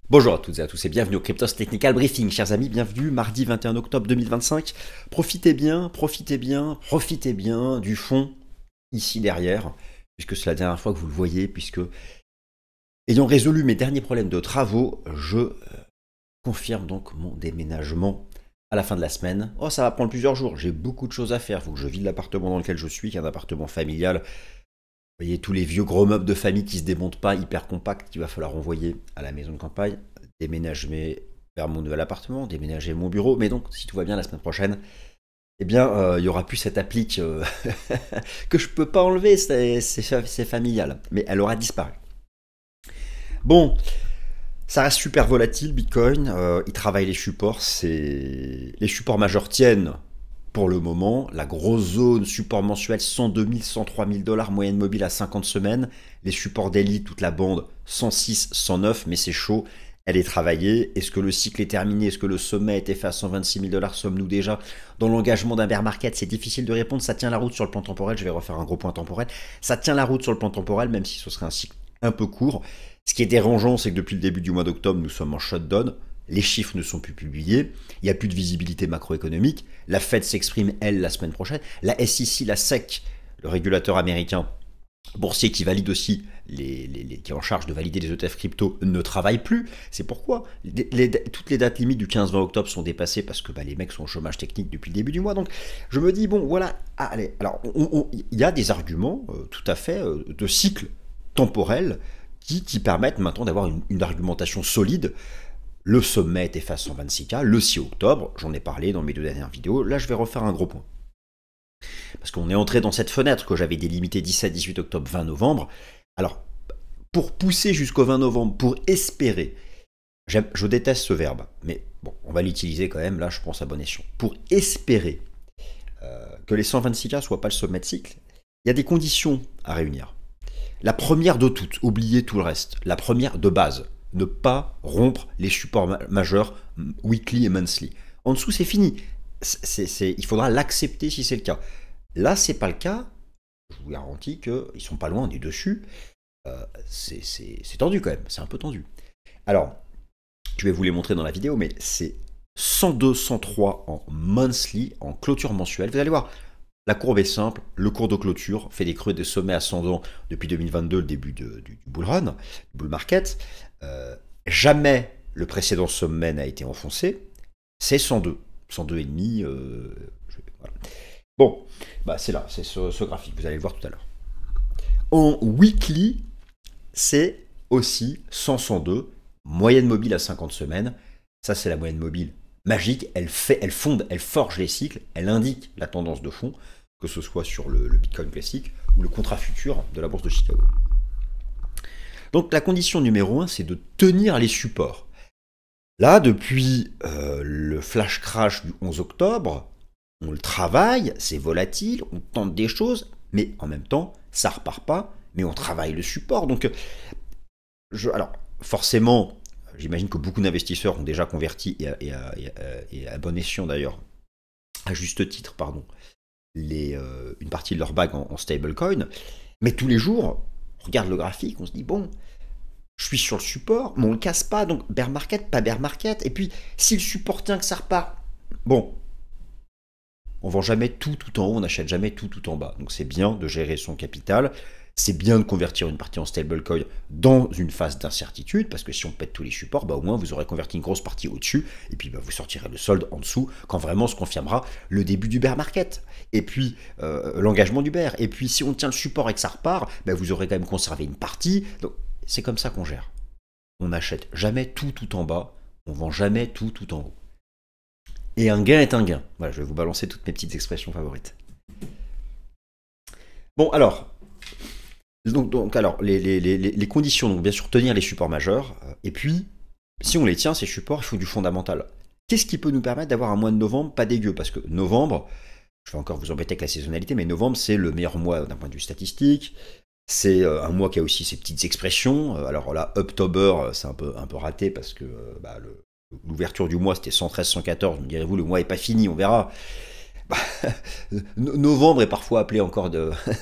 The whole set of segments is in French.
Bonjour à toutes et à tous et bienvenue au Cryptos Technical Briefing, chers amis, bienvenue mardi 21 octobre 2025. Profitez bien, profitez bien, profitez bien du fond ici derrière, puisque c'est la dernière fois que vous le voyez, puisque ayant résolu mes derniers problèmes de travaux, je confirme donc mon déménagement à la fin de la semaine. Oh, ça va prendre plusieurs jours, j'ai beaucoup de choses à faire, il faut que je vide l'appartement dans lequel je suis, qui est un appartement familial. Vous voyez tous les vieux gros meubles de famille qui se démontent pas, hyper compacts, qu'il va falloir envoyer à la maison de campagne, déménager vers mon nouvel appartement, déménager mon bureau. Mais donc, si tout va bien la semaine prochaine, eh bien, il y aura plus cette applique que je peux pas enlever, c'est familial. Mais elle aura disparu. Bon, ça reste super volatile, Bitcoin. Il travaille les supports. Les supports majeurs tiennent pour le moment. La grosse zone support mensuel 102 000, 103 000 dollars, moyenne mobile à 50 semaines. Les supports daily, toute la bande 106, 109, mais c'est chaud. Elle est travaillée. Est-ce que le cycle est terminé? Est-ce que le sommet a été fait à 126 000 dollars? Sommes-nous déjà dans l'engagement d'un bear market? C'est difficile de répondre. Ça tient la route sur le plan temporel. Je vais refaire un gros point temporel. Ça tient la route sur le plan temporel, même si ce serait un cycle un peu court. Ce qui est dérangeant, c'est que depuis le début du mois d'octobre, nous sommes en shutdown. Les chiffres ne sont plus publiés, il n'y a plus de visibilité macroéconomique, la Fed s'exprime, elle, la semaine prochaine, la SEC, la SEC, le régulateur américain boursier qui valide aussi, qui est en charge de valider les ETF crypto, ne travaille plus. C'est pourquoi toutes les dates limites du 15-20 octobre sont dépassées parce que les mecs sont au chômage technique depuis le début du mois. Donc je me dis, bon, voilà, allez, alors il y a des arguments tout à fait de cycle temporel qui permettent maintenant d'avoir une argumentation solide. Le sommet était fait à 126K, le 6 octobre, j'en ai parlé dans mes deux dernières vidéos, là je vais refaire un gros point. Parce qu'on est entré dans cette fenêtre que j'avais délimitée 17, 18 octobre, 20 novembre. Alors, pour pousser jusqu'au 20 novembre, pour espérer, je déteste ce verbe, mais bon, on va l'utiliser quand même, là je pense à bon escient. Pour espérer que les 126K ne soient pas le sommet de cycle, il y a des conditions à réunir. La première de toutes, oubliez tout le reste, la première de base, ne pas rompre les supports majeurs weekly et monthly. En dessous, c'est fini. Il faudra l'accepter si c'est le cas. Là, c'est pas le cas. Je vous garantis qu'ils sont pas loin, on est dessus. C'est tendu quand même, c'est un peu tendu. Alors, je vais vous les montrer dans la vidéo, mais c'est 102, 103 en monthly, en clôture mensuelle. Vous allez voir, la courbe est simple, le cours de clôture fait des creux et des sommets ascendants depuis 2022, le début du bull run, du bull market. Jamais le précédent sommet n'a été enfoncé, c'est 102, 102,5. Voilà. Bon, c'est là, c'est ce graphique, vous allez le voir tout à l'heure. En weekly, c'est aussi 100, 102, moyenne mobile à 50 semaines. Ça, c'est la moyenne mobile magique, elle fonde, elle forge les cycles, elle indique la tendance de fond, que ce soit sur le Bitcoin classique ou le contrat futur de la bourse de Chicago. Donc la condition numéro 1, c'est de tenir les supports. Là, depuis le flash crash du 11 octobre, on le travaille, c'est volatile, on tente des choses, mais en même temps, ça repart pas, mais on travaille le support. Donc, alors, forcément, j'imagine que beaucoup d'investisseurs ont déjà converti, et à bon escient d'ailleurs, à juste titre, pardon, une partie de leur bag en stablecoin. Mais tous les jours, on regarde le graphique, on se dit, bon, je suis sur le support, mais on ne le casse pas, donc bear market, pas bear market. Et puis, si le support tient que ça repart, bon, on vend jamais tout en haut, on n'achète jamais tout en bas. Donc c'est bien de gérer son capital. C'est bien de convertir une partie en stablecoin dans une phase d'incertitude, parce que si on pète tous les supports, au moins vous aurez converti une grosse partie au-dessus, et puis vous sortirez le solde en dessous, quand vraiment se confirmera le début du bear market, et puis l'engagement du bear. Et puis si on tient le support et que ça repart, vous aurez quand même conservé une partie. Donc c'est comme ça qu'on gère. On n'achète jamais tout en bas, on vend jamais tout en haut. Et un gain est un gain. Voilà, je vais vous balancer toutes mes petites expressions favorites. Bon, alors, les conditions, donc bien sûr tenir les supports majeurs, et puis, si on les tient, ces supports, il faut du fondamental. Qu'est-ce qui peut nous permettre d'avoir un mois de novembre pas dégueu? Parce que novembre, je vais encore vous embêter avec la saisonnalité, mais novembre, c'est le meilleur mois d'un point de vue statistique. C'est un mois qui a aussi ses petites expressions. Alors là, October, c'est un peu raté parce que l'ouverture du mois, c'était 113, 114. Me direz-vous, le mois n'est pas fini, on verra. Novembre est parfois appelé encore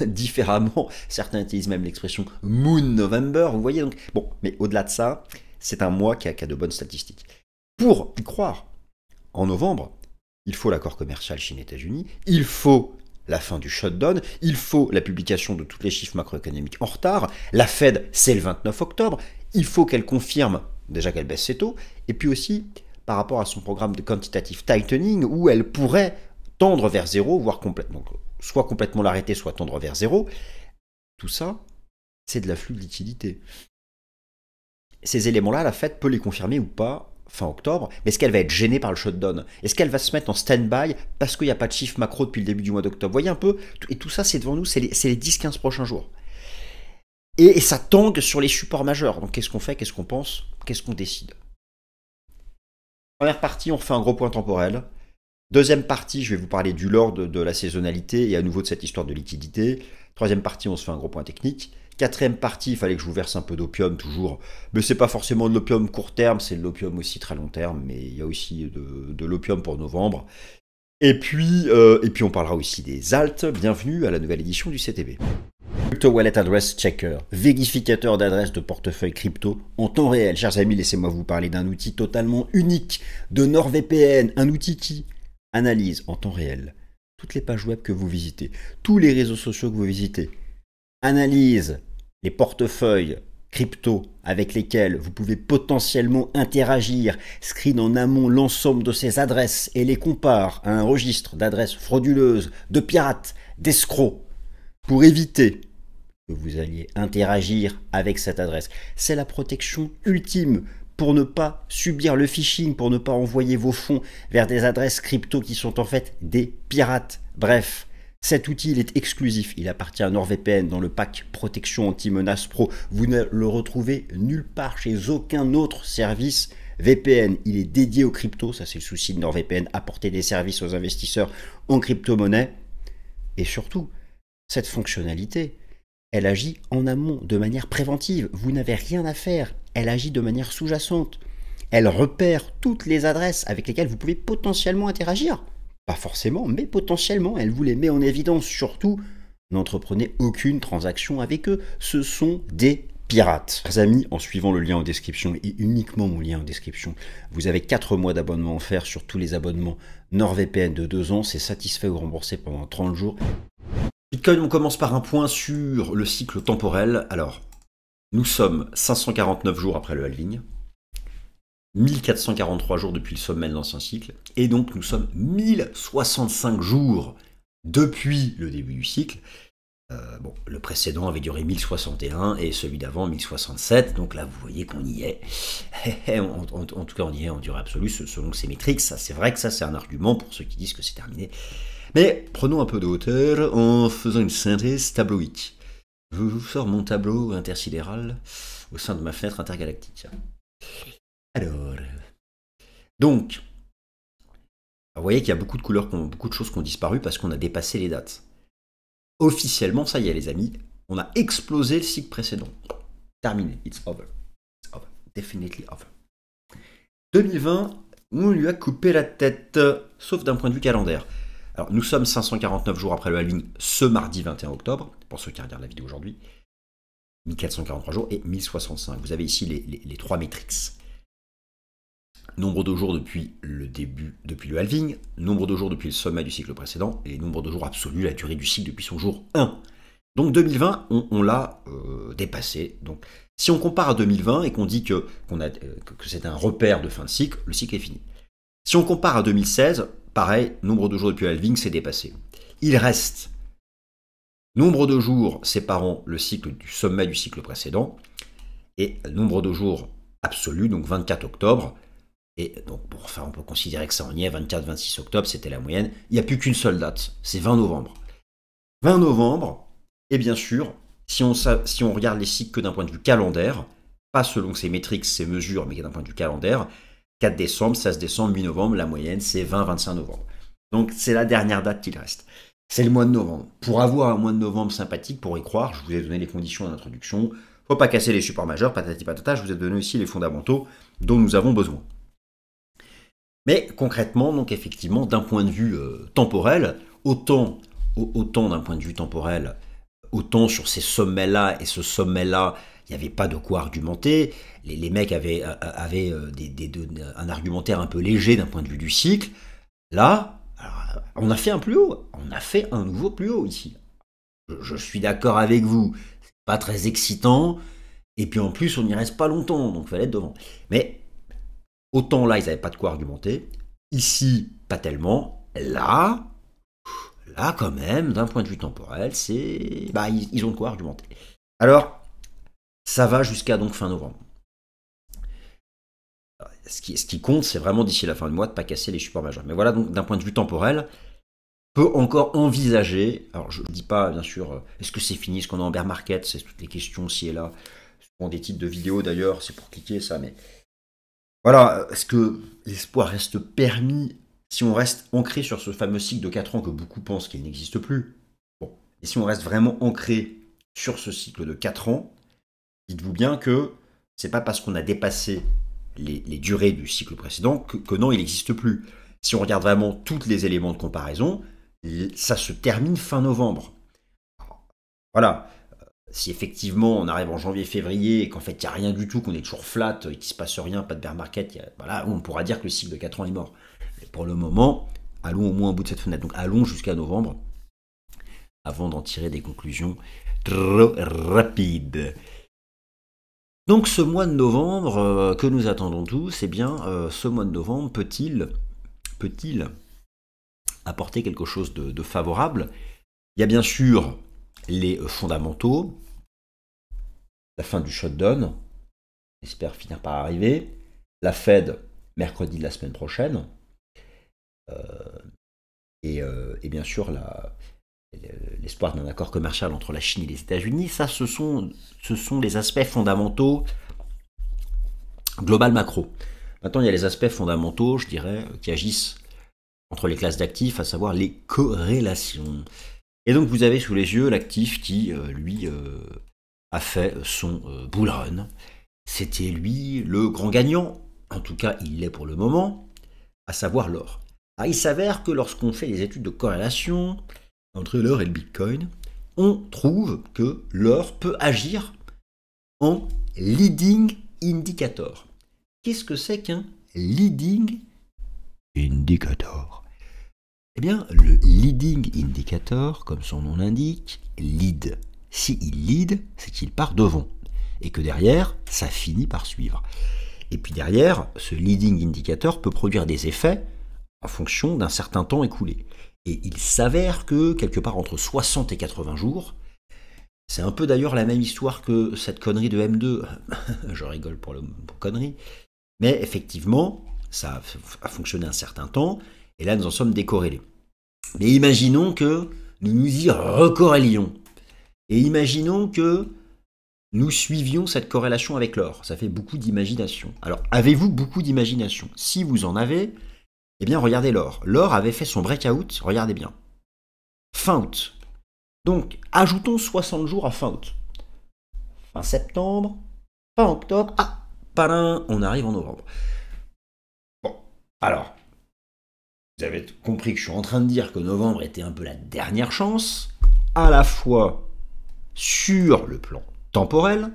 différemment. Certains utilisent même l'expression Moon November, vous voyez. Donc, bon, mais au-delà de ça, c'est un mois qui a de bonnes statistiques. Pour y croire, en novembre, il faut l'accord commercial Chine-États-Unis, il faut la fin du shutdown, il faut la publication de tous les chiffres macroéconomiques en retard, la Fed, c'est le 29 octobre, il faut qu'elle confirme déjà qu'elle baisse ses taux, et puis aussi par rapport à son programme de quantitative tightening, où elle pourrait tendre vers zéro, voire complètement, soit complètement l'arrêter, soit tendre vers zéro. Tout ça, c'est de l'afflux de liquidité. Ces éléments-là, la Fed peut les confirmer ou pas fin octobre, mais est-ce qu'elle va être gênée par le shutdown? Est-ce qu'elle va se mettre en stand-by parce qu'il n'y a pas de chiffre macro depuis le début du mois d'octobre? Vous voyez un peu? Et tout ça, c'est devant nous, c'est les 10-15 prochains jours. Et ça tangue sur les supports majeurs. Donc qu'est-ce qu'on fait? Qu'est-ce qu'on pense? Qu'est-ce qu'on décide? Première partie, on refait un gros point temporel. Deuxième partie, je vais vous parler du lore de la saisonnalité et à nouveau de cette histoire de liquidité. Troisième partie, on se fait un gros point technique. Quatrième partie, il fallait que je vous verse un peu d'opium toujours. Mais c'est pas forcément de l'opium court terme, c'est de l'opium aussi très long terme. Mais il y a aussi de l'opium pour novembre. Et puis on parlera aussi des alts. Bienvenue à la nouvelle édition du CTB. Crypto Wallet Address Checker, vérificateur d'adresse de portefeuille crypto en temps réel. Chers amis, laissez-moi vous parler d'un outil totalement unique de NordVPN. Un outil qui analyse en temps réel toutes les pages web que vous visitez, tous les réseaux sociaux que vous visitez, analyse les portefeuilles crypto avec lesquels vous pouvez potentiellement interagir, screen en amont l'ensemble de ces adresses et les compare à un registre d'adresses frauduleuses, de pirates, d'escrocs, pour éviter que vous alliez interagir avec cette adresse. C'est la protection ultime pour ne pas subir le phishing, pour ne pas envoyer vos fonds vers des adresses crypto qui sont en fait des pirates. Bref, cet outil, il est exclusif. Il appartient à NordVPN dans le pack Protection Anti-Menace Pro. Vous ne le retrouvez nulle part chez aucun autre service VPN. Il est dédié aux cryptos. Ça, c'est le souci de NordVPN, apporter des services aux investisseurs en crypto-monnaie. Et surtout, cette fonctionnalité, elle agit en amont, de manière préventive. Vous n'avez rien à faire. Elle agit de manière sous-jacente. Elle repère toutes les adresses avec lesquelles vous pouvez potentiellement interagir. Pas forcément, mais potentiellement, elle vous les met en évidence. Surtout, n'entreprenez aucune transaction avec eux. Ce sont des pirates. Chers amis, en suivant le lien en description, et uniquement mon lien en description, vous avez 4 mois d'abonnement offert sur tous les abonnements NordVPN de 2 ans. C'est satisfait ou remboursé pendant 30 jours. Bitcoin, on commence par un point sur le cycle temporel. Alors, nous sommes 549 jours après le halving, 1443 jours depuis le sommet de l'ancien cycle, et donc nous sommes 1065 jours depuis le début du cycle. Bon, le précédent avait duré 1061 et celui d'avant 1067, donc là vous voyez qu'on y est. En tout cas on y est en durée absolue selon ces métriques. Ça, c'est vrai que ça c'est un argument pour ceux qui disent que c'est terminé. Mais prenons un peu de hauteur en faisant une synthèse tabloïque. Je vous sors mon tableau intersidéral au sein de ma fenêtre intergalactique. Alors, donc, vous voyez qu'il y a beaucoup de couleurs, beaucoup de choses qui ont disparu parce qu'on a dépassé les dates. Officiellement, ça y est les amis, on a explosé le cycle précédent. Terminé, it's over. It's over. Definitely over. 2020, on lui a coupé la tête, sauf d'un point de vue calendaire. Alors, nous sommes 549 jours après le halving ce mardi 21 octobre, pour ceux qui regardent la vidéo aujourd'hui. 1443 jours et 1065. Vous avez ici les 3 métriques. Nombre de jours depuis le halving, nombre de jours depuis le sommet du cycle précédent, et nombre de jours absolu, la durée du cycle depuis son jour 1. Donc 2020, on l'a dépassé. Donc, si on compare à 2020 et qu'on dit que c'est un repère de fin de cycle, le cycle est fini. Si on compare à 2016, pareil, nombre de jours depuis le halving, c'est dépassé. Il reste nombre de jours séparant le cycle du sommet du cycle précédent et nombre de jours absolu, donc 24 octobre. Et donc, bon, enfin, on peut considérer que ça en y est, 24-26 octobre, c'était la moyenne. Il n'y a plus qu'une seule date, c'est 20 novembre. 20 novembre, et bien sûr, si on regarde les cycles que d'un point de vue calendaire, pas selon ces métriques, ces mesures, mais d'un point de vue calendaire, 4 décembre, 16 décembre, 8 novembre, la moyenne, c'est 20-25 novembre. Donc, c'est la dernière date qu'il reste. C'est le mois de novembre. Pour avoir un mois de novembre sympathique, pour y croire, je vous ai donné les conditions en introduction. Faut pas casser les supports majeurs, patati patata, je vous ai donné aussi les fondamentaux dont nous avons besoin. Mais concrètement, donc effectivement, d'un point de vue temporel, autant d'un point de vue temporel, autant sur ces sommets-là et ce sommet-là, il n'y avait pas de quoi argumenter. Les mecs avaient un argumentaire un peu léger d'un point de vue du cycle. Là, alors, on a fait un plus haut. On a fait un nouveau plus haut ici. Je suis d'accord avec vous. C'est pas très excitant. Et puis en plus, on n'y reste pas longtemps. Donc il fallait être devant. Mais autant là, ils n'avaient pas de quoi argumenter. Ici, pas tellement. Là quand même, d'un point de vue temporel, ils ont de quoi argumenter. Alors, ça va jusqu'à donc fin novembre. Ce qui compte, c'est vraiment d'ici la fin du mois de ne pas casser les supports majeurs. Mais voilà, donc d'un point de vue temporel, peut encore envisager, alors je ne dis pas bien sûr, est-ce que c'est fini, est-ce qu'on est en bear market, c'est toutes les questions ci et là, souvent des titres de vidéos d'ailleurs, c'est pour cliquer ça, mais voilà, est-ce que l'espoir reste permis si on reste ancré sur ce fameux cycle de 4 ans que beaucoup pensent qu'il n'existe plus? Bon, et si on reste vraiment ancré sur ce cycle de 4 ans, dites-vous bien que c'est pas parce qu'on a dépassé les durées du cycle précédent que non, il n'existe plus. Si on regarde vraiment tous les éléments de comparaison, ça se termine fin novembre. Voilà. Si effectivement on arrive en janvier-février et qu'en fait il n'y a rien du tout, qu'on est toujours flat, qu'il ne se passe rien, pas de bear market, voilà, on pourra dire que le cycle de 4 ans est mort. Mais pour le moment, allons au moins au bout de cette fenêtre. Donc allons jusqu'à novembre avant d'en tirer des conclusions trop rapides. Donc ce mois de novembre que nous attendons tous, eh bien ce mois de novembre peut-il apporter quelque chose de favorable? Il y a bien sûr les fondamentaux, la fin du shutdown, j'espère finir par arriver, la Fed mercredi de la semaine prochaine, et bien sûr l'espoir d'un accord commercial entre la Chine et les États-Unis. Ça, ce sont les aspects fondamentaux global macro. Maintenant, il y a les aspects fondamentaux, je dirais, qui agissent entre les classes d'actifs, à savoir les corrélations. Et donc, vous avez sous les yeux l'actif qui, lui, a fait son bull run. C'était, lui, le grand gagnant. En tout cas, il l'est pour le moment, à savoir l'or. Alors, il s'avère que lorsqu'on fait les études de corrélation entre l'or et le Bitcoin, on trouve que l'or peut agir en leading indicator. Qu'est-ce que c'est qu'un leading indicator? Eh bien, le leading indicator, comme son nom l'indique, lead. S'il lead, c'est qu'il part devant. Et que derrière, ça finit par suivre. Et puis derrière, ce leading indicator peut produire des effets en fonction d'un certain temps écoulé. Et il s'avère que, quelque part entre 60 et 80 jours, c'est un peu d'ailleurs la même histoire que cette connerie de M2. Je rigole pour connerie. Mais effectivement, ça a fonctionné un certain temps, et là nous en sommes décorrélés. Mais imaginons que nous nous y recorrélions. Et imaginons que nous suivions cette corrélation avec l'or. Ça fait beaucoup d'imagination. Alors, avez-vous beaucoup d'imagination? Si vous en avez, eh bien regardez l'or. L'or avait fait son breakout, regardez bien. Fin août. Donc, ajoutons 60 jours à fin août. Fin septembre, fin octobre, palin, on arrive en novembre. Bon, alors, vous avez compris que je suis en train de dire que novembre était un peu la dernière chance, à la fois sur le plan temporel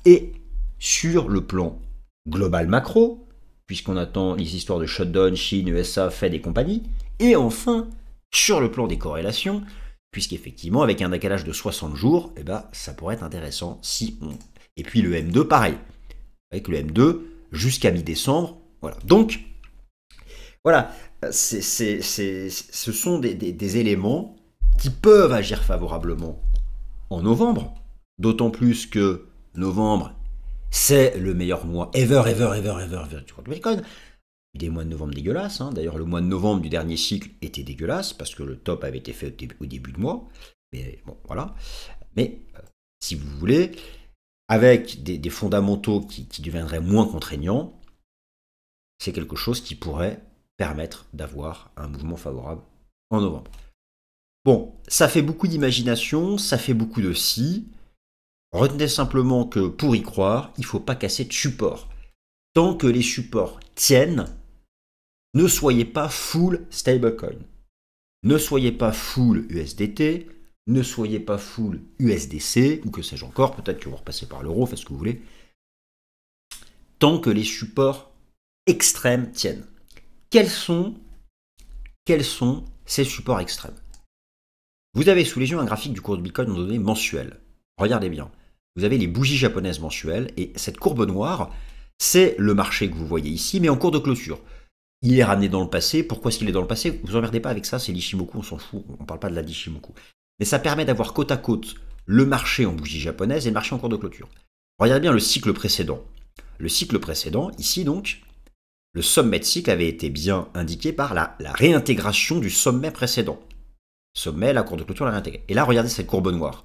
et sur le plan global macro, puisqu'on attend les histoires de shutdown, Chine, USA, Fed et compagnie, et enfin sur le plan des corrélations, puisqu'effectivement avec un décalage de 60 jours, eh ben, ça pourrait être intéressant si on... Et puis le M2 pareil, avec le M2 jusqu'à mi-décembre, voilà. Donc, voilà, ce sont des éléments qui peuvent agir favorablement en novembre, d'autant plus que novembre, c'est le meilleur mois ever du Bitcoin. Des mois de novembre dégueulasses, hein. D'ailleurs le mois de novembre du dernier cycle était dégueulasse, parce que le top avait été fait au début de mois, mais bon, voilà. Mais, si vous voulez, avec des fondamentaux qui deviendraient moins contraignants, c'est quelque chose qui pourrait permettre d'avoir un mouvement favorable en novembre. Bon, ça fait beaucoup d'imagination, ça fait beaucoup de si. Retenez simplement que pour y croire, il ne faut pas casser de support. Tant que les supports tiennent, ne soyez pas full stablecoin. Ne soyez pas full USDT, ne soyez pas full USDC, ou que sais-je encore, peut-être que vous repassez par l'euro, faites ce que vous voulez, tant que les supports extrêmes tiennent. Quels sont ces supports extrêmes? Vous avez sous les yeux un graphique du cours de Bitcoin en données mensuelles. Regardez bien. Vous avez les bougies japonaises mensuelles, et cette courbe noire, c'est le marché que vous voyez ici, mais en cours de clôture. Il est ramené dans le passé. Pourquoi est-ce qu'il est dans le passé? Vous vous emmerdez pas avec ça, c'est l'Ishimoku, on s'en fout, on ne parle pas de la d'Ishimoku. Mais ça permet d'avoir côte à côte le marché en bougie japonaise et le marché en cours de clôture. Regardez bien le cycle précédent. Le cycle précédent, ici donc, le sommet de cycle avait été bien indiqué par la réintégration du sommet précédent. Sommet, la courbe de clôture, la réintégrée. Et là, regardez cette courbe noire.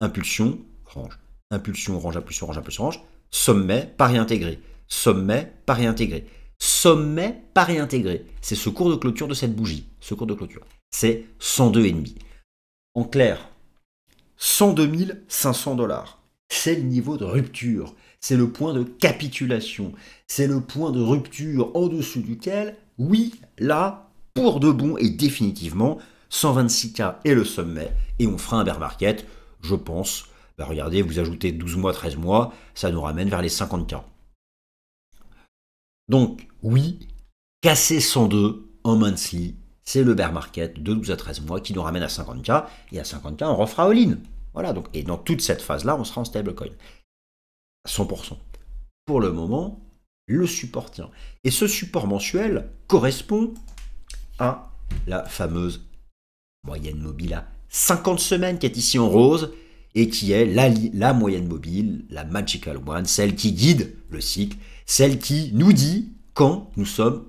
Impulsion, orange. Impulsion, orange, impulsion, orange, impulsion, orange. Sommet, pas réintégré. Sommet, pas réintégré. Sommet, pas réintégré. C'est ce cours de clôture de cette bougie. Ce cours de clôture. C'est 102,5. En clair, 102 500 $. C'est le niveau de rupture. C'est le point de capitulation. C'est le point de rupture en dessous duquel, oui, là, pour de bon et définitivement, 126K est le sommet et on fera un bear market, je pense. Bah regardez, vous ajoutez 12 mois, 13 mois, ça nous ramène vers les 50K. Donc, oui, casser 102 en monthly, c'est le bear market de 12 à 13 mois qui nous ramène à 50K, et à 50K, on refera all-in. Voilà, donc, et dans toute cette phase-là, on sera en stablecoin. À 100%. Pour le moment, le support tient. Et ce support mensuel correspond à la fameuse moyenne mobile à 50 semaines qui est ici en rose et qui est la moyenne mobile, la magical one, celle qui guide le cycle, celle qui nous dit quand nous sommes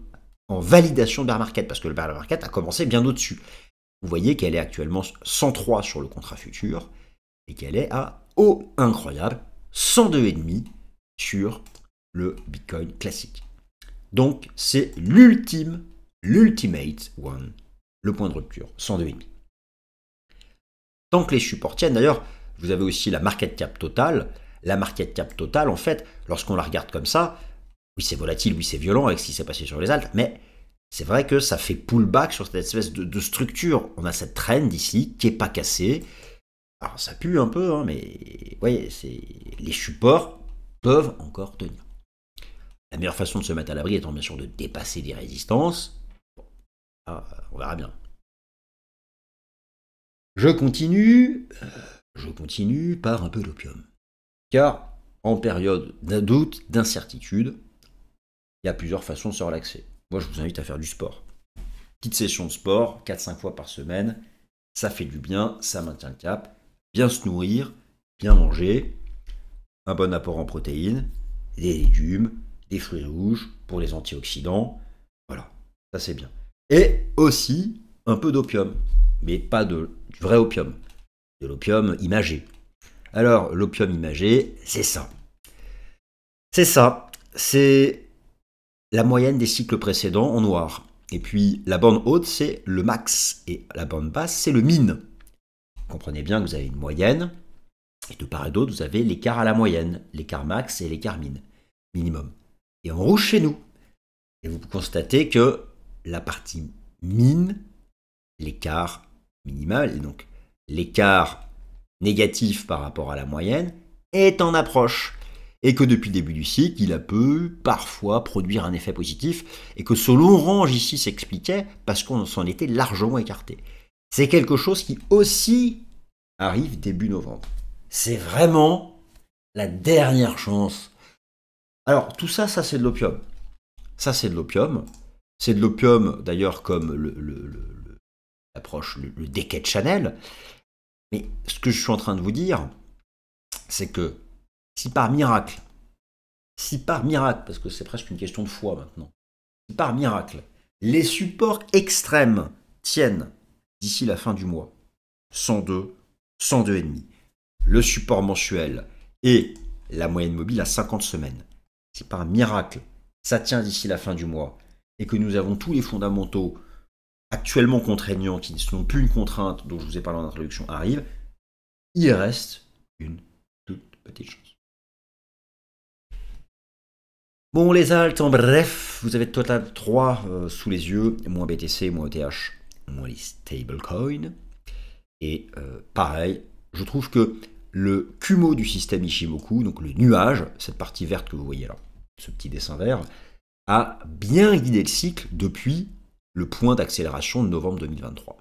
en validation de bear market, parce que le bear market a commencé bien au-dessus. Vous voyez qu'elle est actuellement 103 sur le contrat futur et qu'elle est à, oh incroyable, 102,5 sur le Bitcoin classique. Donc c'est l'ultimate one, le point de rupture, 102,5. Tant que les supports tiennent, d'ailleurs, vous avez aussi la market cap totale. La market cap totale, en fait, lorsqu'on la regarde comme ça, oui c'est volatile, oui c'est violent avec ce qui s'est passé sur les alts, mais c'est vrai que ça fait pullback sur cette espèce de structure. On a cette trend ici qui n'est pas cassée. Alors ça pue un peu, hein, mais ouais, les supports peuvent encore tenir. La meilleure façon de se mettre à l'abri étant bien sûr de dépasser des résistances. Bon, là, on verra bien. Je continue par un peu d'opium. Car en période d'un doute, d'incertitude, il y a plusieurs façons de se relaxer. Moi, je vous invite à faire du sport. Petite session de sport, 4-5 fois par semaine. Ça fait du bien, ça maintient le cap. Bien se nourrir, bien manger. Un bon apport en protéines, des légumes, des fruits rouges pour les antioxydants. Voilà, ça c'est bien. Et aussi un peu d'opium, mais pas du vrai opium, de l'opium imagé. Alors, l'opium imagé, c'est ça. C'est ça, c'est la moyenne des cycles précédents en noir. Et puis, la bande haute, c'est le max, et la bande basse, c'est le min. Comprenez bien que vous avez une moyenne, et de part et d'autre, vous avez l'écart à la moyenne, l'écart max et l'écart min, minimum. Et en rouge chez nous. Et vous constatez que la partie min, l'écart minimal, et donc l'écart négatif par rapport à la moyenne, est en approche. Et que depuis le début du cycle, il a peut parfois produire un effet positif, et que ce long range ici s'expliquait parce qu'on s'en était largement écarté. C'est quelque chose qui aussi arrive début novembre. C'est vraiment la dernière chance. Alors, tout ça, ça c'est de l'opium. Ça, c'est de l'opium. C'est de l'opium, d'ailleurs, comme l'approche, le Decade Channel. Mais ce que je suis en train de vous dire, c'est que si par miracle, parce que c'est presque une question de foi maintenant, si par miracle, les supports extrêmes tiennent d'ici la fin du mois, 102, 102,5, le support mensuel et la moyenne mobile à 50 semaines, si par miracle, ça tient d'ici la fin du mois, et que nous avons tous les fondamentaux actuellement contraignants, qui ne sont plus une contrainte dont je vous ai parlé en introduction, arrivent, il reste une toute petite chance. Bon, les alts, en bref, vous avez total 3 sous les yeux, moins BTC, moins ETH, moins les stablecoins. Et pareil, je trouve que le Kumo du système Ishimoku, donc le nuage, cette partie verte que vous voyez là, ce petit dessin vert, a bien guidé le cycle depuis le point d'accélération de novembre 2023.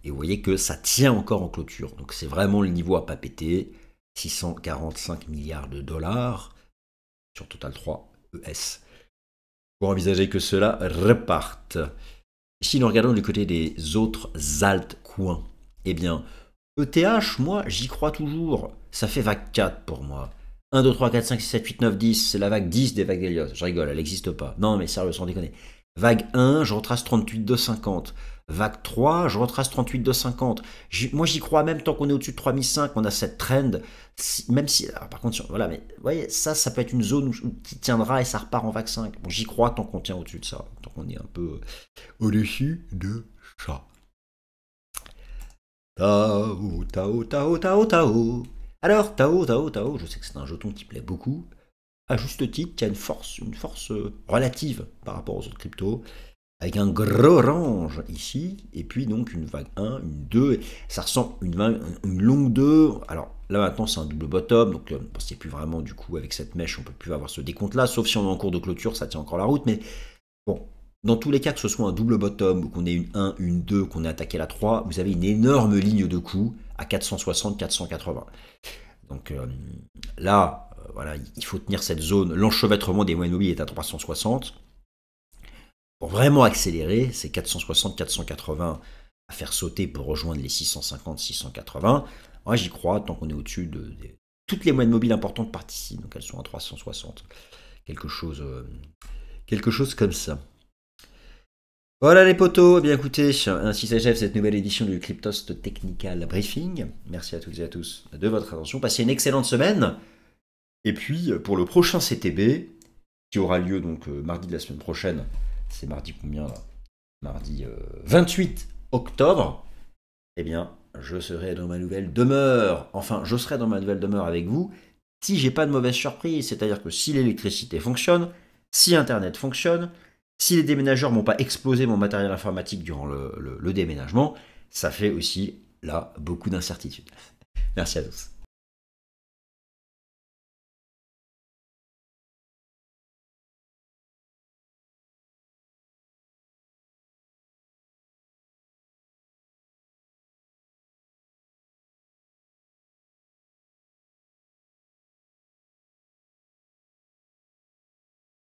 Et vous voyez que ça tient encore en clôture. Donc c'est vraiment le niveau à pas péter. 645 milliards de dollars sur Total 3 ES. Pour envisager que cela reparte. Si nous regardons du côté des autres altcoins, eh bien, ETH, moi, j'y crois toujours. Ça fait vague 4 pour moi. 1, 2, 3, 4, 5, 6, 7, 8, 9, 10. C'est la vague 10 des vagues d'Elios. Je rigole, elle n'existe pas. Non, mais sérieux, sans déconner. Vague 1, je retrace 38,250. Vague 3, je retrace 38,250. Moi, j'y crois même tant qu'on est au-dessus de 3005, on a cette trend. Même si, alors, par contre, voilà, mais vous voyez, ça peut être une zone qui tiendra et ça repart en vague 5. Bon, j'y crois tant qu'on tient au-dessus de ça, tant qu'on est un peu au-dessus de ça. Tao, Tao, Tao, Tao, Tao. Alors, Tao, Tao, Tao, je sais que c'est un jeton qui plaît beaucoup. À juste titre, qui a une force relative par rapport aux autres cryptos, avec un gros range ici, et puis donc une vague 1, une 2, ça ressemble une longue 2. Alors là maintenant c'est un double bottom, donc c'est plus vraiment du coup avec cette mèche, on peut plus avoir ce décompte là, sauf si on est en cours de clôture, ça tient encore la route, mais bon, dans tous les cas, que ce soit un double bottom, ou qu'on ait une 1, une 2, qu'on ait attaqué la 3, vous avez une énorme ligne de coups à 460, 480. Donc là, voilà, il faut tenir cette zone. L'enchevêtrement des moyennes mobiles est à 360. Pour vraiment accélérer, c'est 460, 480 à faire sauter pour rejoindre les 650, 680. Moi, j'y crois tant qu'on est au-dessus de toutes les moyennes mobiles importantes partent ici, donc elles sont à 360. Quelque chose comme ça. Voilà les potos, eh bien écoutez, ainsi s'achève cette nouvelle édition du Cryptost Technical Briefing. Merci à toutes et à tous de votre attention. Passez une excellente semaine. Et puis pour le prochain CTB, qui aura lieu donc mardi de la semaine prochaine, c'est mardi combien là? Mardi 28 octobre, eh bien je serai dans ma nouvelle demeure. Enfin, je serai dans ma nouvelle demeure avec vous si j'ai pas de mauvaise surprise, c'est-à-dire que si l'électricité fonctionne, si Internet fonctionne, si les déménageurs m'ont pas explosé mon matériel informatique durant le déménagement, ça fait aussi là beaucoup d'incertitudes. Merci à tous.